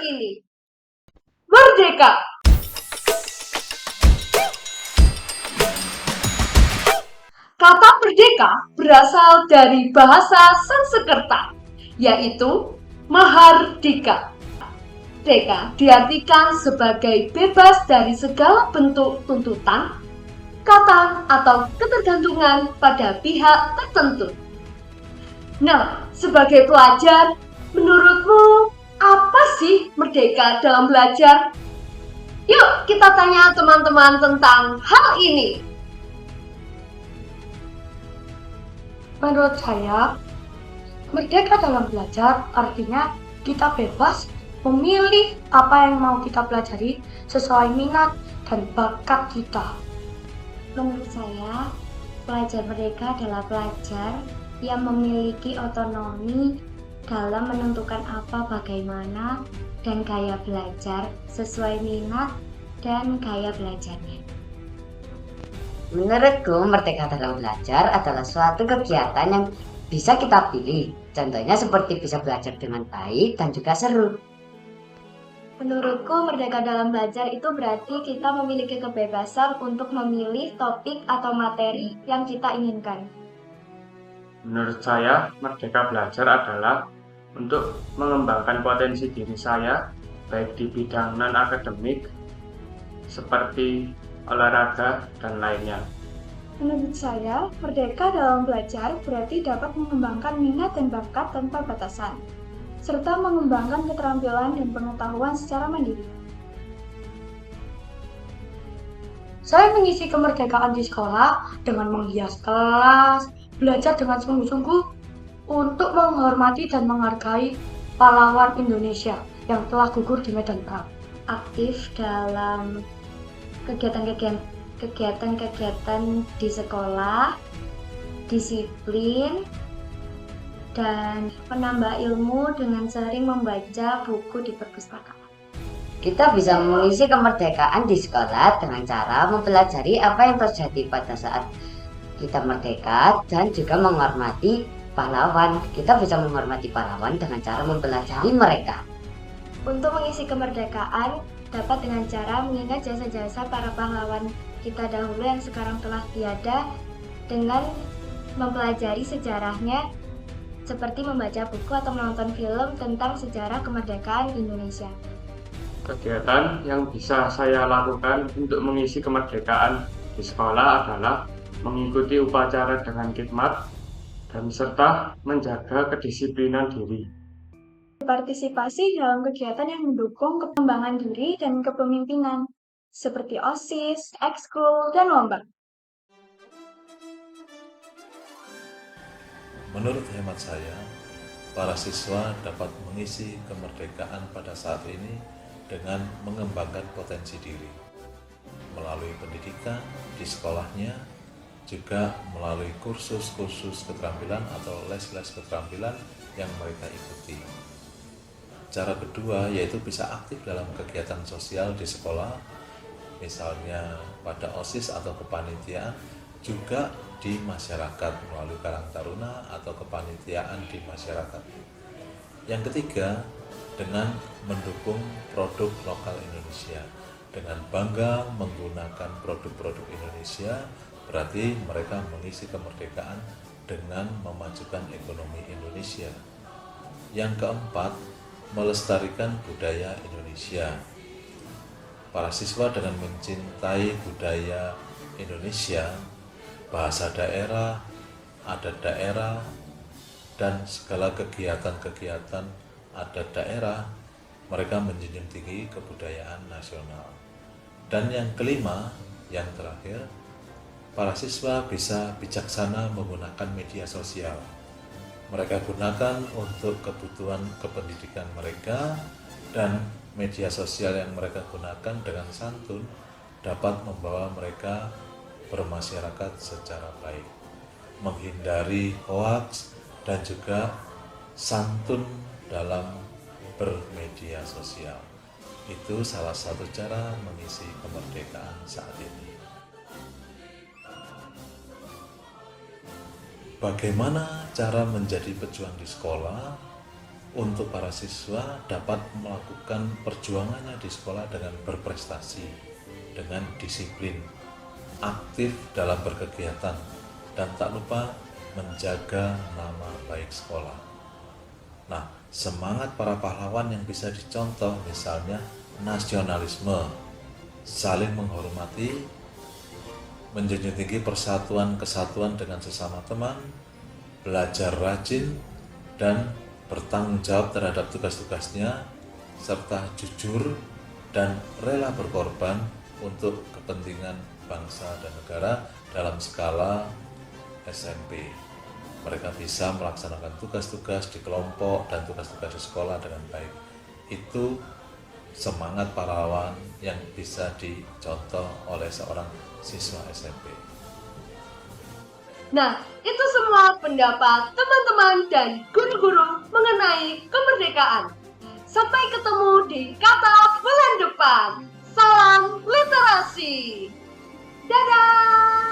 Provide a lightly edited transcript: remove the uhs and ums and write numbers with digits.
ini. Merdeka! Kata merdeka berasal dari bahasa Sanskerta, yaitu Mahardika. Merdeka diartikan sebagai bebas dari segala bentuk tuntutan, kata atau ketergantungan pada pihak tertentu. Nah, sebagai pelajar, menurutmu apa sih merdeka dalam belajar? Yuk kita tanya teman-teman tentang hal ini. Menurut saya, merdeka dalam belajar artinya kita bebas memilih apa yang mau kita pelajari sesuai minat dan bakat kita. Menurut saya, pelajar merdeka adalah pelajar yang memiliki otonomi dalam menentukan apa, bagaimana, dan gaya belajar sesuai minat dan gaya belajarnya. Menurutku, merdeka dalam belajar adalah suatu kegiatan yang bisa kita pilih. Contohnya seperti bisa belajar dengan baik dan juga seru. Menurutku, merdeka dalam belajar itu berarti kita memiliki kebebasan untuk memilih topik atau materi yang kita inginkan. Menurut saya, merdeka belajar adalah untuk mengembangkan potensi diri saya, baik di bidang non-akademik, seperti olahraga dan lainnya. Menurut saya, merdeka dalam belajar berarti dapat mengembangkan minat dan bakat tanpa batasan, serta mengembangkan keterampilan dan pengetahuan secara mandiri. Saya mengisi kemerdekaan di sekolah dengan menghias kelas, belajar dengan sungguh-sungguh untuk menghormati dan menghargai pahlawan Indonesia yang telah gugur di medan perang. Aktif dalam kegiatan-kegiatan di sekolah, disiplin, dan menambah ilmu dengan sering membaca buku di perpustakaan. Kita bisa mengisi kemerdekaan di sekolah dengan cara mempelajari apa yang terjadi pada saat kita merdeka dan juga menghormati pahlawan. Kita bisa menghormati pahlawan dengan cara mempelajari mereka. Untuk mengisi kemerdekaan dapat dengan cara mengingat jasa-jasa para pahlawan kita dahulu yang sekarang telah tiada dengan mempelajari sejarahnya seperti membaca buku atau menonton film tentang sejarah kemerdekaan Indonesia. Kegiatan yang bisa saya lakukan untuk mengisi kemerdekaan di sekolah adalah mengikuti upacara dengan khidmat dan serta menjaga kedisiplinan diri. Berpartisipasi dalam kegiatan yang mendukung pengembangan diri dan kepemimpinan, seperti OSIS, ekskul, dan lomba. Menurut hemat saya, para siswa dapat mengisi kemerdekaan pada saat ini dengan mengembangkan potensi diri melalui pendidikan di sekolahnya, juga melalui kursus-kursus keterampilan atau les-les keterampilan yang mereka ikuti. Cara kedua yaitu bisa aktif dalam kegiatan sosial di sekolah, misalnya pada OSIS atau kepanitiaan, juga di masyarakat melalui Karang Taruna atau kepanitiaan di masyarakat. Yang ketiga, dengan mendukung produk lokal Indonesia. Dengan bangga menggunakan produk-produk Indonesia, berarti mereka mengisi kemerdekaan dengan memajukan ekonomi Indonesia. Yang keempat, melestarikan budaya Indonesia. Para siswa dengan mencintai budaya Indonesia, bahasa daerah, adat daerah, dan segala kegiatan-kegiatan adat daerah, mereka menjunjung tinggi kebudayaan nasional. Dan yang kelima, yang terakhir, para siswa bisa bijaksana menggunakan media sosial. Mereka gunakan untuk kebutuhan kependidikan mereka, dan media sosial yang mereka gunakan dengan santun dapat membawa mereka bermasyarakat secara baik, menghindari hoaks dan juga santun dalam bermedia sosial. Itu salah satu cara mengisi kemerdekaan saat ini. Bagaimana cara menjadi pejuang di sekolah? untuk para siswa dapat melakukan perjuangannya di sekolah dengan berprestasi, dengan disiplin, aktif dalam berkegiatan, dan tak lupa menjaga nama baik sekolah. Nah, semangat para pahlawan yang bisa dicontoh misalnya nasionalisme, saling menghormati, menjunjung tinggi persatuan kesatuan dengan sesama teman, belajar rajin dan bertanggung jawab terhadap tugas-tugasnya, serta jujur dan rela berkorban untuk kepentingan bangsa dan negara dalam skala SMP. Mereka bisa melaksanakan tugas-tugas di kelompok dan tugas-tugas di sekolah dengan baik. Itu semangat pahlawan yang bisa dicontoh oleh seorang siswa SMP. Nah, itu semua pendapat teman-teman dan guru-guru mengenai kemerdekaan. Sampai ketemu di kata bulan depan. Salam literasi. Dadah!